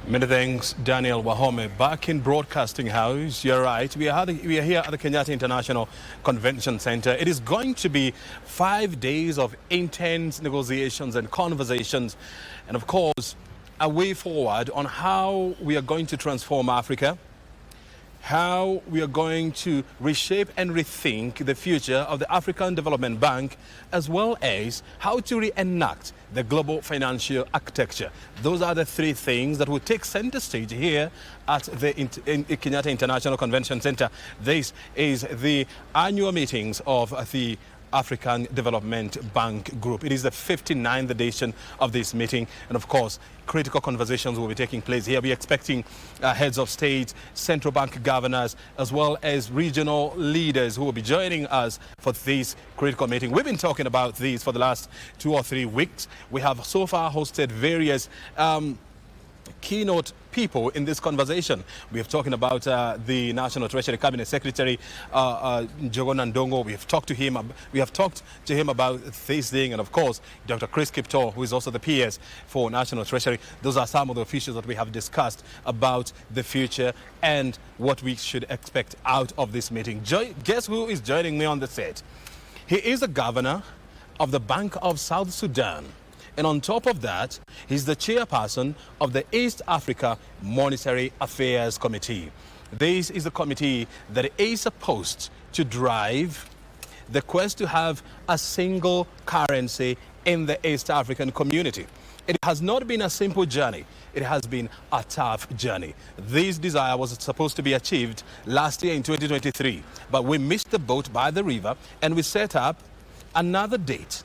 Many thanks, Daniel Wahome. Back in Broadcasting House, you're right. We are here at the Kenyatta International Convention Center. It is going to be 5 days of intense negotiations and conversations, and of course, a way forward on how we are going to transform Africa, how we are going to reshape and rethink the future of the African Development Bank, as well as how to reenact the global financial architecture. Those are the three things that will take center stage here at the Kenyatta International Convention Center. This is the annual meetings of the African Development Bank Group. It is the 59th edition of this meeting, and of course, critical conversations will be taking place here. We're expecting heads of state, central bank governors, as well as regional leaders who will be joining us for this critical meeting. We've been talking about this for the last 2 or 3 weeks. We have so far hosted various keynote people in this conversation. We have talking about the National Treasury Cabinet Secretary Njuguna Ndongo. We have talked to him. About this thing, and of course, Dr. Chris Kipto, who is also the PS for National Treasury. Those are some of the officials that we have discussed about the future and what we should expect out of this meeting. Guess who is joining me on the set? He is the governor of the Bank of South Sudan. And on top of that, he's the chairperson of the East Africa Monetary Affairs Committee. This is the committee that is supposed to drive the quest to have a single currency in the East African community. It has not been a simple journey. It has been a tough journey. This desire was supposed to be achieved last year in 2023, but we missed the boat by the river and we set up another date.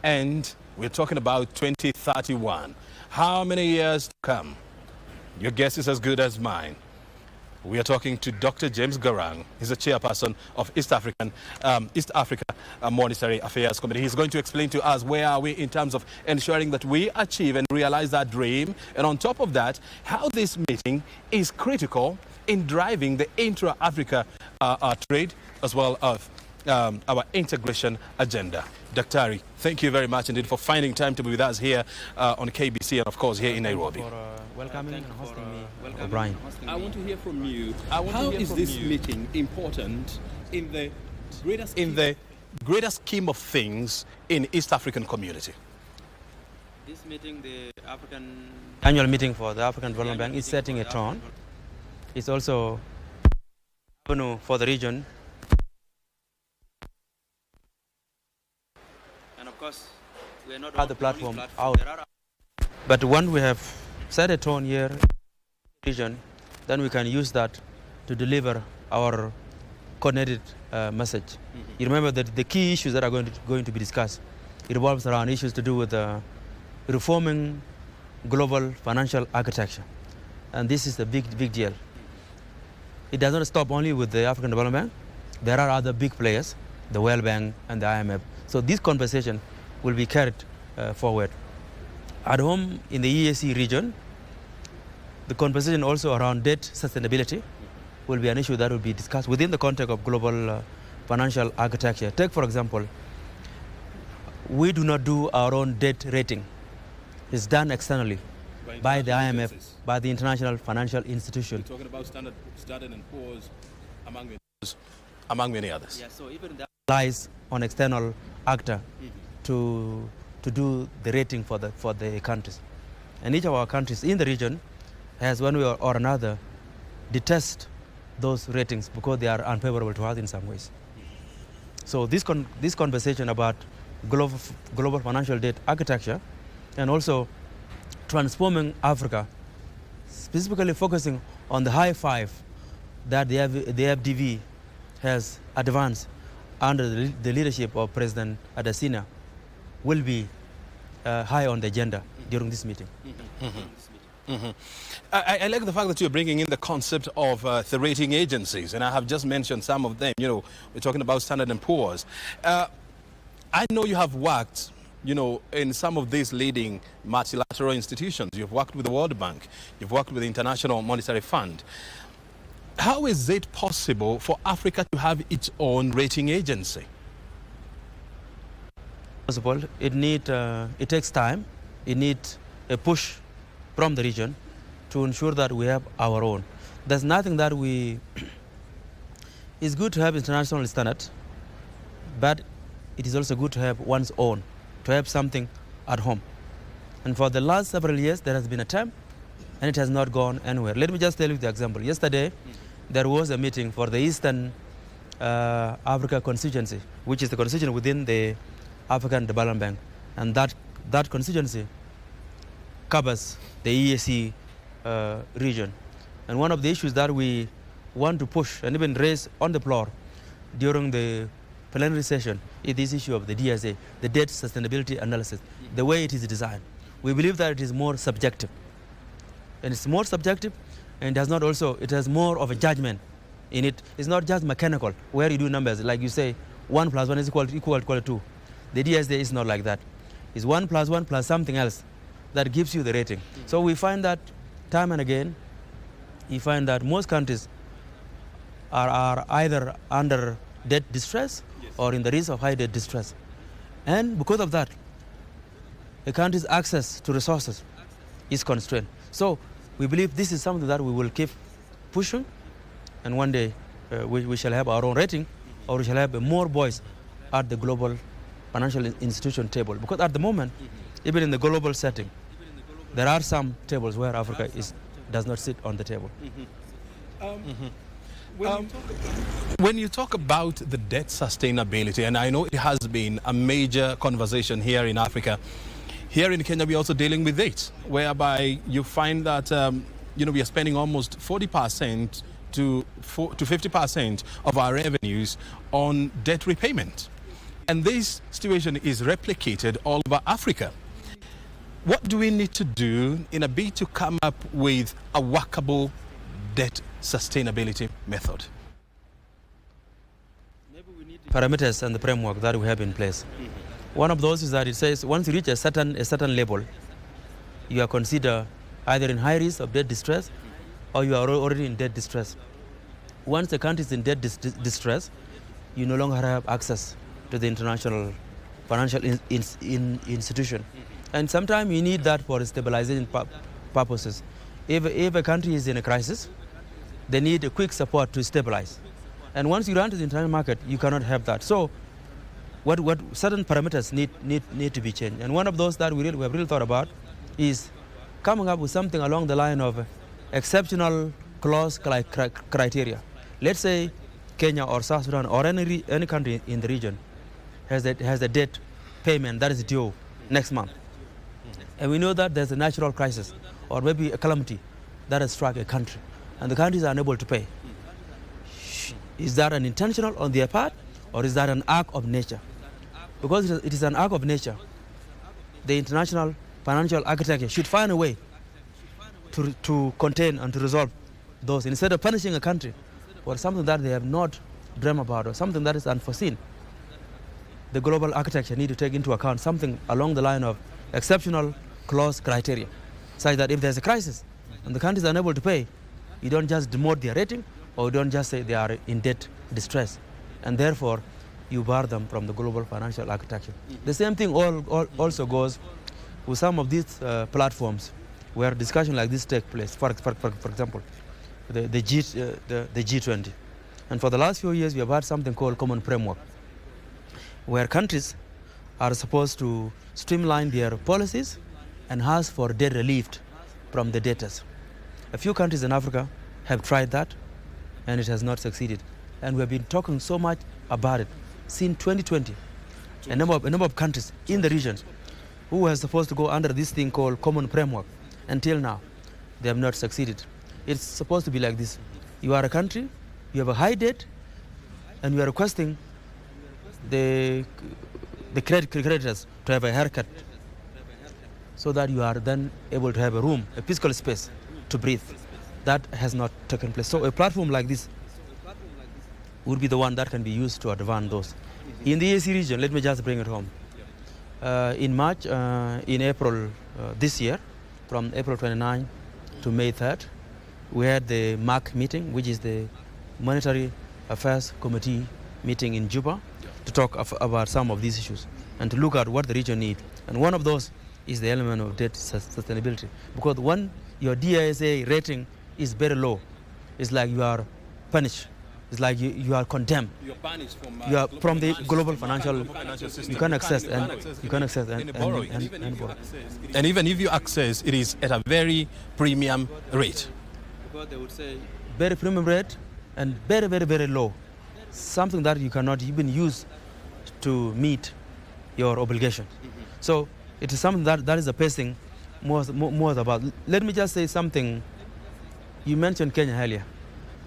And we're talking about 2031. How many years to come? Your guess is as good as mine. We are talking to Dr. James Garang. He's the chairperson of East Africa Monetary Affairs Committee. He's going to explain to us where are we in terms of ensuring that we achieve and realize that dream. And on top of that, how this meeting is critical in driving the intra-Africa trade as well as our integration agenda. Dr. thank you very much indeed for finding time to be with us here on KBC and of course here in Nairobi. For welcoming and hosting me, O'Brien. I want to hear from you. How is this meeting important in the greater scheme of things in East African community? This meeting, the annual meeting for the African Development Bank, is setting a tone. It's also avenue for the region. We are not at the platform out. But when we have set a tone here in the region, then we can use that to deliver our coordinated message. You remember that the key issues that are going to be discussed, it revolves around issues to do with reforming global financial architecture. And this is a big deal. It does not stop only with the African Development Bank. There are other big players, the World Bank and the IMF. So this conversation will be carried forward. At home in the EAC region, the conversation also around debt sustainability will be an issue that will be discussed within the context of global financial architecture. Take, for example, we do not do our own debt rating. It's done externally by the IMF, by the International Financial Institution. We're talking about Standard & Poor's, among many others. Yeah, so even that relies on external actor to do the rating for the countries. And each of our countries in the region has one way or another detest those ratings because they are unfavorable to us in some ways. So this conversation about global financial debt architecture and also transforming Africa, specifically focusing on the high five that the AfDB has advanced under the leadership of President Adesina, will be high on the agenda during this meeting. I like the fact that you're bringing in the concept of the rating agencies, and I have just mentioned some of them. You know, we're talking about Standard & Poor's. I know you have worked, you know, in some of these leading multilateral institutions. You've worked with the World Bank. You've worked with the International Monetary Fund. How is it possible for Africa to have its own rating agency? Possible. It takes time. It needs a push from the region to ensure that we have our own. There's nothing that it's good to have international standards, but it is also good to have one's own, to have something at home. And for the last several years, there has been a time, and it has not gone anywhere. Let me just tell you the example. Yesterday, there was a meeting for the Eastern Africa constituency, which is the constituency within the African Development Bank. And that constituency covers the EAC region. And one of the issues that we want to push and even raise on the floor during the plenary session is this issue of the DSA, the debt sustainability analysis, the way it is designed. We believe that it is more subjective. And it's more subjective, and it has more of a judgment in it. It's not just mechanical, where you do numbers, like you say, 1 + 1 is equal to 2. The DSA is not like that. It's 1 + 1 + something else that gives you the rating. So we find that time and again, you find that most countries are either under debt distress or in the risk of high debt distress. And because of that, a country's access to resources is constrained. So we believe this is something that we will keep pushing, and one day we shall have our own rating, or we shall have more voice at the global financial institution table. Because at the moment, even in the global setting, there are some tables where Africa does not sit on the table. When you talk about the debt sustainability, and I know it has been a major conversation here in Africa, here in Kenya we're also dealing with it, whereby you find that we are spending almost 40% to 50% of our revenues on debt repayment. And this situation is replicated all over Africa. What do we need to do in a bid to come up with a workable debt sustainability method? Parameters and the framework that we have in place. One of those is that it says once you reach a certain level, you are considered either in high risk of debt distress or you are already in debt distress. Once the country is in debt distress, you no longer have access to the international financial institution. And sometimes you need that for stabilization purposes. If a country is in a crisis, they need a quick support to stabilize. And once you run to the international market, you cannot have that. So what certain parameters need to be changed. And one of those that we have really thought about is coming up with something along the line of exceptional clause criteria. Let's say Kenya or South Sudan or any country in the region has a debt payment that is due next month. And we know that there's a natural crisis or maybe a calamity that has struck a country and the countries are unable to pay. Is that an intentional on their part, or is that an act of nature? Because it is an act of nature, the international financial architecture should find a way to contain and to resolve those, instead of punishing a country for something that they have not dreamt about or something that is unforeseen. The global architecture need to take into account something along the line of exceptional clause criteria, such that if there's a crisis and the countries are unable to pay, you don't just demote their rating, or you don't just say they are in debt distress, and therefore you bar them from the global financial architecture. The same thing also goes with some of these platforms where discussion like this take place. For example, the G20. And for the last few years, we have had something called common framework, where countries are supposed to streamline their policies and ask for debt relief from the debtors. A few countries in Africa have tried that, and it has not succeeded. And we have been talking so much about it since 2020. A number of countries in the region who were supposed to go under this thing called common framework, until now, they have not succeeded. It's supposed to be like this. You are a country, you have a high debt, and you are requesting the creditors to have a haircut, so that you are then able to have a room, a physical space to breathe. That has not taken place. So a platform like this would be the one that can be used to advance those. In the EAC region, let me just bring it home. In March, in April this year, from April 29 to May 3rd, we had the MAC meeting, which is the Monetary Affairs Committee meeting in Juba, to talk about some of these issues and to look at what the region needs. And one of those is the element of debt sustainability. Because when your DSA rating is very low. It's like you are punished. It's like you are condemned. You're banished from, from the global financial system. You can't access and borrow. And even if you access, it is at a very premium rate. Because they would say very premium rate and very, very, very low. Something that you cannot even use to meet your obligation. So it is something that is the pacing more about. Let me just say something. You mentioned Kenya earlier.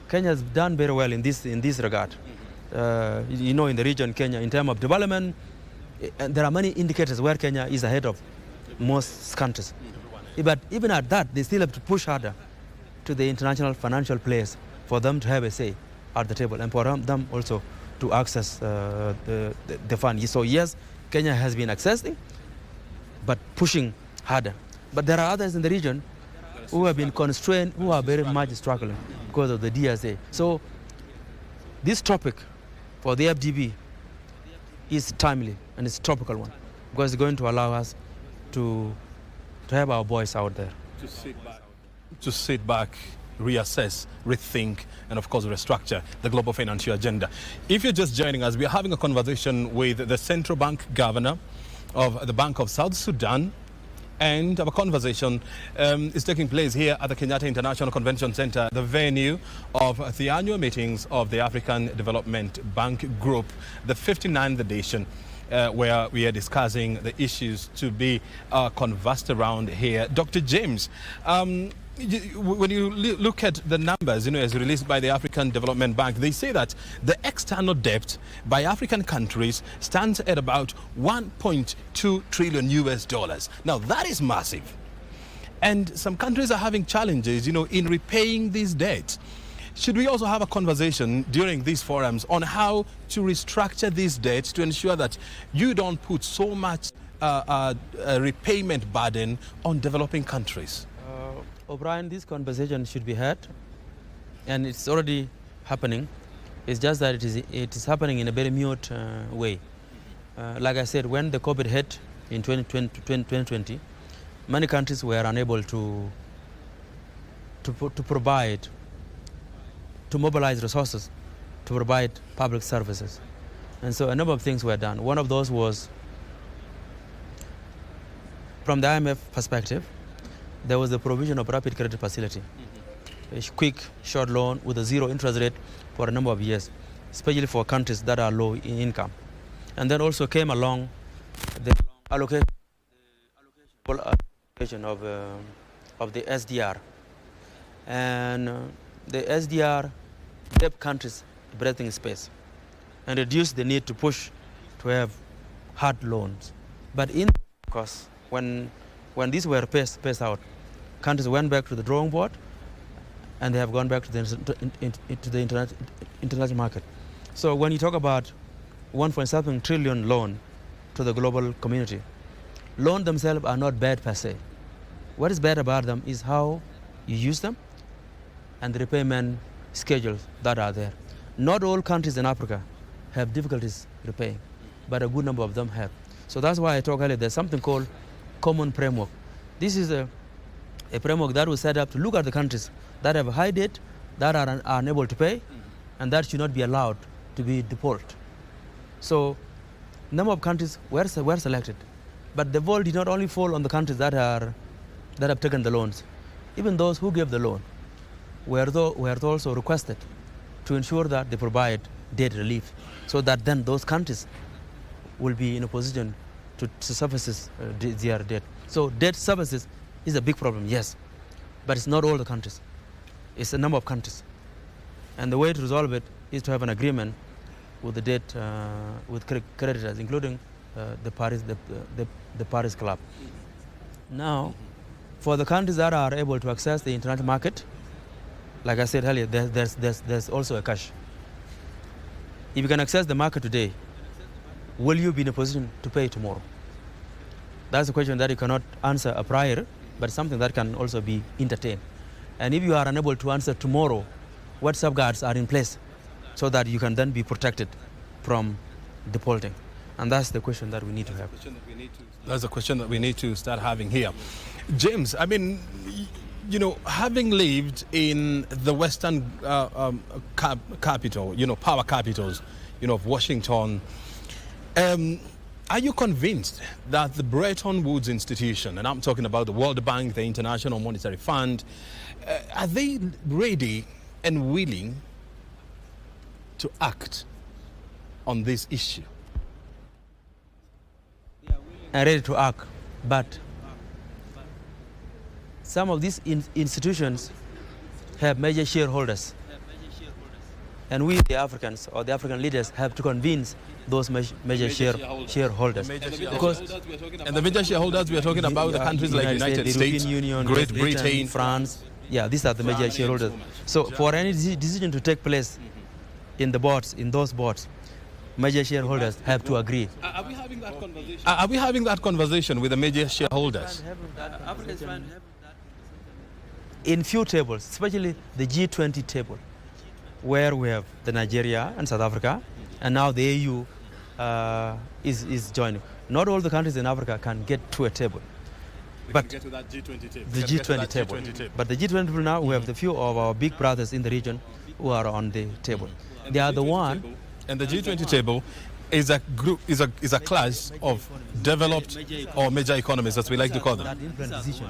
Kenya has done very well in this regard. You know, in the region, Kenya, in terms of development, there are many indicators where Kenya is ahead of most countries. But even at that, they still have to push harder to the international financial players for them to have a say at the table and for them also to access the fund. So yes, Kenya has been accessing, but pushing harder. But there are others in the region who have been constrained, who are very much struggling because of the DSA. So this topic for the AfDB is timely and it's a topical one because it's going to allow us to have our voice out there. To sit back, reassess, rethink, and of course restructure the global financial agenda. If you're just joining us, we're having a conversation with the Central Bank Governor of the Bank of South Sudan, and our conversation is taking place here at the Kenyatta International Convention Center, the venue of the annual meetings of the African Development Bank Group, the 59th edition, where we are discussing the issues to be conversed around here. Dr. James, when you look at the numbers, as released by the African Development Bank, they say that the external debt by African countries stands at about 1.2 trillion US dollars. Now that is massive. And some countries are having challenges, in repaying these debts. Should we also have a conversation during these forums on how to restructure these debts to ensure that you don't put so much repayment burden on developing countries? O'Brien, this conversation should be had, and it's already happening. It's just that it is happening in a very mute way. Like I said, when the COVID hit in 2020, many countries were unable to mobilize resources to provide public services. And so a number of things were done. One of those was, from the IMF perspective, there was the provision of rapid credit facility, a quick, short loan with a zero interest rate for a number of years, especially for countries that are low in income. And then also came along the allocation of the SDR. And the SDR gave countries breathing space and reduced the need to push to have hard loans. But of course, when these were phased out, countries went back to the drawing board and they have gone back to the international market. So when you talk about 1.7 trillion loan to the global community, loans themselves are not bad per se. What is bad about them is how you use them and the repayment schedules that are there. Not all countries in Africa have difficulties repaying, but a good number of them have. So that's why I talked earlier, there's something called common framework. This is a framework that was set up to look at the countries that have high debt, that are unable to pay, and that should not be allowed to be default. So a number of countries were selected, but the ball did not only fall on the countries that have taken the loans. Even those who gave the loan were also requested to ensure that they provide debt relief, so that then those countries will be in a position to service their debt. So debt services is a big problem, yes, but it's not all the countries. It's a number of countries. And the way to resolve it is to have an agreement with the debt, with creditors, including the Paris Club. Now, for the countries that are able to access the international market, like I said earlier, there's also a cash. If you can access the market today, will you be in a position to pay tomorrow? That's a question that you cannot answer a prior, but something that can also be entertained. And if you are unable to answer tomorrow, what safeguards are in place so that you can then be protected from defaulting? And that's the question that we need to have. That's the question that we need to start having here. James, I mean, you know, having lived in the Western capital, you know, power capitals, you know, of Washington, are you convinced that the Bretton Woods institution, and I'm talking about the World Bank, the International Monetary Fund, are they ready and willing to act on this issue? Are ready to act, but some of these institutions have major shareholders. And we, the Africans, or the African leaders, have to convince those major shareholders. And the major shareholders, we are talking about the countries like United States, Union, Great Britain, France. Yeah, these are the major shareholders. So for any decision to take place in the boards, in those boards, major shareholders have to agree. Are we having that conversation? Are we having that conversation with the major shareholders? In few tables, especially the G20 table, where we have the Nigeria and South Africa, and now the AU is joining. Not all the countries in Africa can get to a table. But get to that G20 table. The G20 table. But the G20 table now, we have the few of our big brothers in the region who are on the table. They are the one. And the G20 table is a group, is a class of developed or major economies, as we like to call them. That influence decision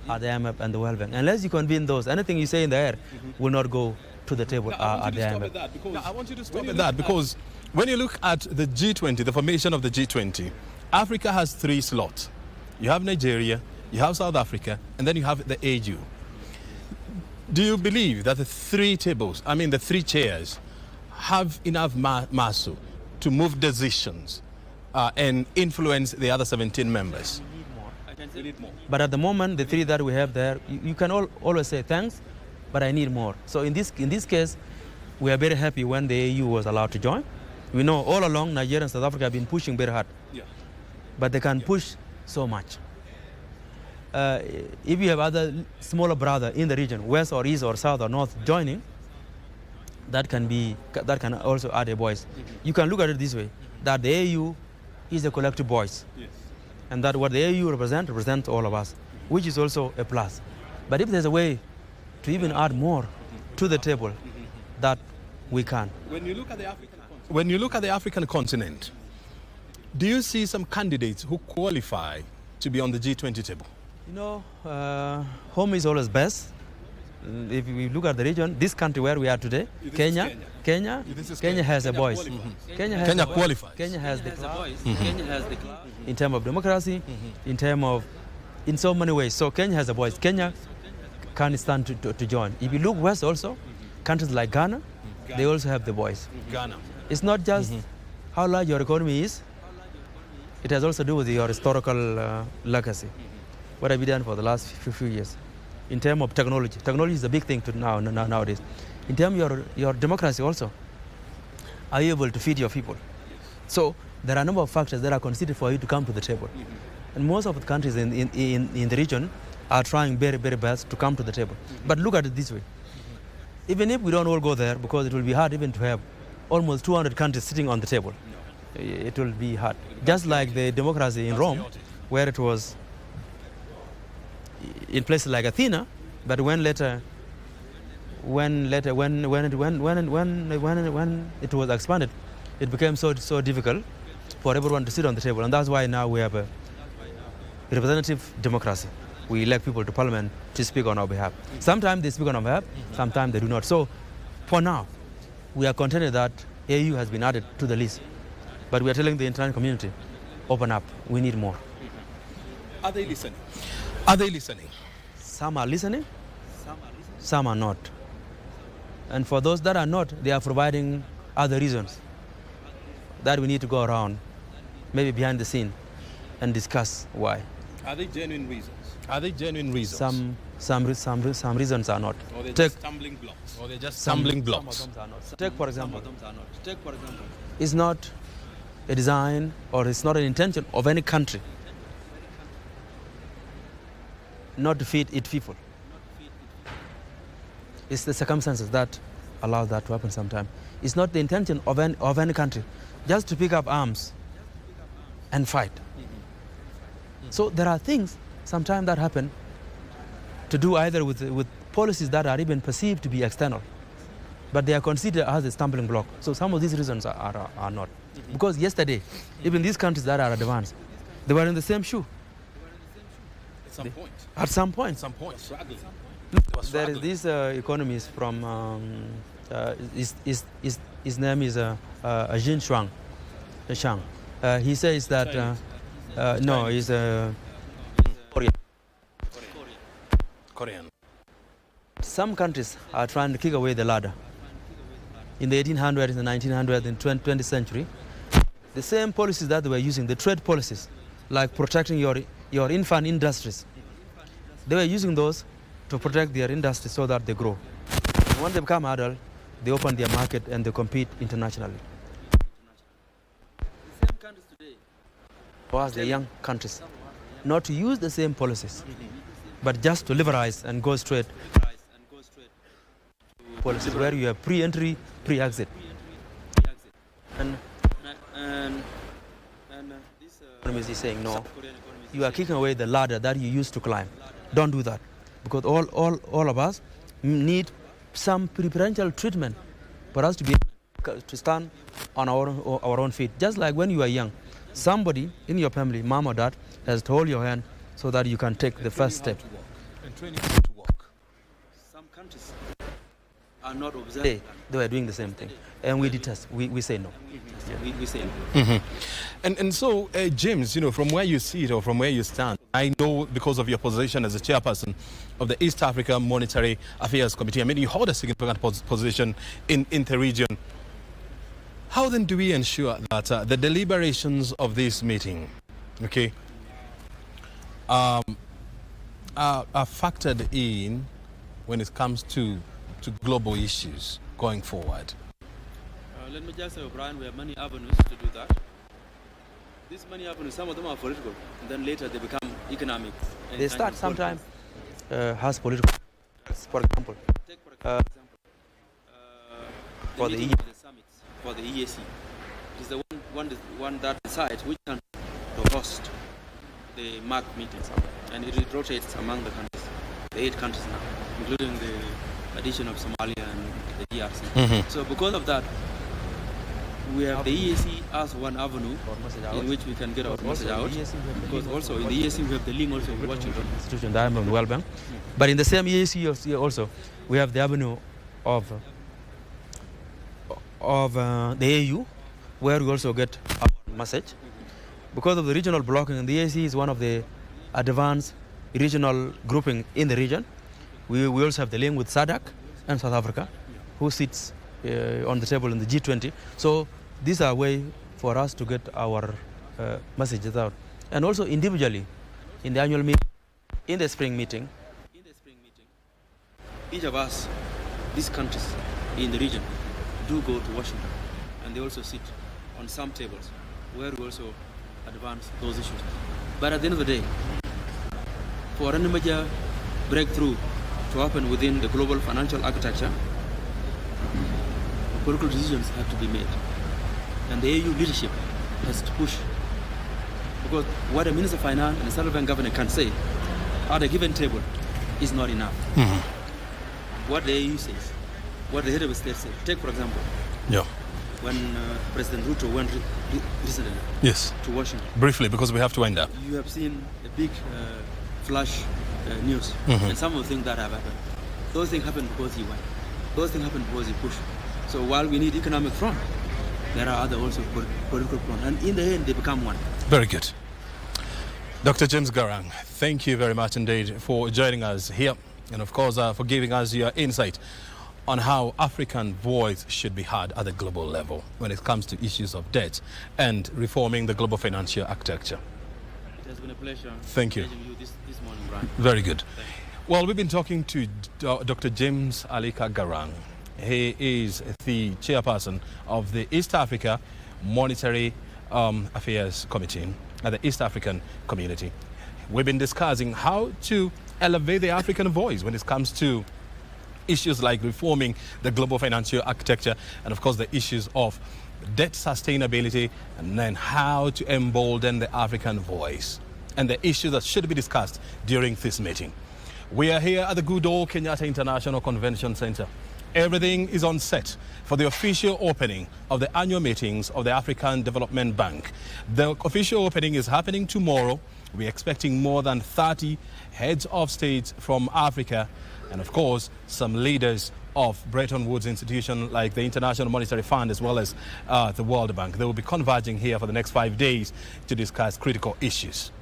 at the IMF and the World Bank. Unless you convene those, anything you say in the air will not go to the table at the IMF. I want you to stop at that, because when you look at the G20, the formation of the G20, Africa has 3 slots. You have Nigeria, you have South Africa, and then you have the AU. Do you believe that the 3 tables, I mean the 3 chairs, have enough muscle to move decisions and influence the other 17 members? We need more. But at the moment, the 3 that we have there, you can always say thanks, but I need more. So in this case, we are very happy when the AU was allowed to join. We know all along Nigeria and South Africa have been pushing very hard, but they can push so much. If you have other smaller brother in the region, west or east or south or north joining, that can also add a voice. You can look at it this way, that the AU is a collective voice, and that what the AU represents all of us, which is also a plus. But if there's a way to even add more to the table, that we can. When you look at the African continent, do you see some candidates who qualify to be on the G20 table? You know, home is always best. If we look at the region, this country where we are today, Kenya has a voice. Kenya qualifies. Kenya has the voice. In terms of democracy, in so many ways. So Kenya has a voice. Kenya can stand to join. If you look west also, countries like Ghana, they also have the voice. Ghana. It's not just how large your economy is. It has also to do with your historical legacy. What have you done for the last few years? In terms of technology. Technology is a big thing nowadays. In terms of your democracy also, are you able to feed your people? So there are a number of factors that are considered for you to come to the table. And most of the countries in the region are trying very, very best to come to the table. But look at it this way. Even if we don't all go there, because it will be hard even to have almost 200 countries sitting on the table. It will be hard. Just like the democracy in Rome, where it was in places like Athena, but when it was expanded, it became so difficult for everyone to sit on the table, and that's why now we have a representative democracy. We elect people to parliament to speak on our behalf. Sometimes they speak on our behalf, sometimes they do not. So, for now, we are contented that AU has been added to the list, but we are telling the international community, open up. We need more. Are they listening? Are they listening? Some are listening, some are not. And for those that are not, they are providing other reasons that we need to go around, maybe behind the scene, and discuss why. Are they genuine reasons? Are they genuine reasons? Some reasons are not. Or they're just stumbling blocks. Or they're just stumbling blocks. Some of them are not. Take for example, it's not a design or it's not an intention of any country not to feed its people. It's the circumstances that allow that to happen sometimes. It's not the intention of any country just to pick up arms and fight. So there are things sometimes that happen to do either with policies that are even perceived to be external, but they are considered as a stumbling block. So some of these reasons are not. Because yesterday, even these countries that are advanced, they were in the same shoe. At some point. At some point. At some point. Struggling. There is this economist from, his name is Jin Shuang. He says that, no, he's Korean. Some countries are trying to kick away the ladder. In the 1800s, in the 1900s, in the 20th century, the same policies that they were using, the trade policies, like protecting your infant industries, they were using those to protect their industries so that they grow. And when they become adult, they open their market and they compete internationally. The same countries today, for us, the young countries, not to use the same policies, but just to liberalize and go straight policies where you have pre-entry, pre-exit. And this economist is saying, no, you are kicking away the ladder that you used to climb. Don't do that. Because all of us need some preferential treatment for us to be to stand on our own feet. Just like when you are young, somebody in your family, mom or dad, has to hold your hand so that you can take the first step. And training how to walk. Some countries are not observing. They were doing the same thing. And we detest. We say no. We say no. Mm-hmm. And so, James, from where you sit or from where you stand, I know because of your position as the chairperson of the East Africa Monetary Affairs Committee, I mean, you hold a significant position in the region. How then do we ensure that the deliberations of this meeting, okay, are factored in when it comes to global issues going forward? Let me just say, Brian, we have many avenues to do that. These many avenues, some of them are political, and then later they become economic. They start sometimes as political. For example, for the summits, for the EAC, it is the one that decides which country to host the MAC meetings, and it rotates among the countries, the 8 countries now, including the addition of Somalia and the DRC. Mm-hmm. So because of that, we have the EAC as one avenue in which we can get our message out. Because also in the EAC we have the link also with Washington Institution, the IMF and World Bank. But in the same EAC also we have the avenue of the AU, where we also get our message. Because of the regional blocking, the EAC is one of the advanced regional grouping in the region. We also have the link with SADC and South Africa, who sits on the table in the G20. So these are ways for us to get our messages out. And also individually, in the annual meeting, in the spring meeting, each of us, these countries in the region, do go to Washington. And they also sit on some tables where we also advance those issues. But at the end of the day, for any major breakthrough to happen within the global financial architecture, political decisions have to be made. And the AU leadership has to push. Because what a Minister of Finance and a central bank governor can say at a given table is not enough. Mm-hmm. What the AU says, what the head of the state says. Take, for example, when President Ruto went recently to Washington. Briefly, because we have to end up. You have seen a big flash news, and some of the things that have happened. Those things happened because he went. Those things happened because he pushed. So while we need economic front, there are other also political front, and in the end they become one. Very good. Dr. James Garang, thank you very much indeed for joining us here, and of course for giving us your insight on how African voice should be heard at the global level when it comes to issues of debt and reforming the global financial architecture. It has been a pleasure. Thank you. You this morning, Brian. Very good. Well, we've been talking to Dr. James Alika Garang. He is the chairperson of the East Africa Monetary Affairs Committee at the East African Community. We've been discussing how to elevate the African voice when it comes to issues like reforming the global financial architecture and, of course, the issues of debt sustainability, and then how to embolden the African voice and the issues that should be discussed during this meeting. We are here at the good old Kenyatta International Convention Center. Everything is on set for the official opening of the annual meetings of the African Development Bank. The official opening is happening tomorrow. We're expecting more than 30 heads of states from Africa and, of course, some leaders of Bretton Woods institutions like the International Monetary Fund as well as the World Bank. They will be converging here for the next 5 days to discuss critical issues.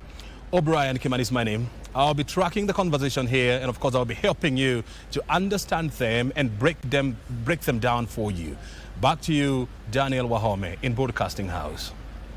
O'Brien Kimani is my name. I'll be tracking the conversation here, and of course I'll be helping you to understand them and break them down for you. Back to you, Daniel Wahome in Broadcasting House.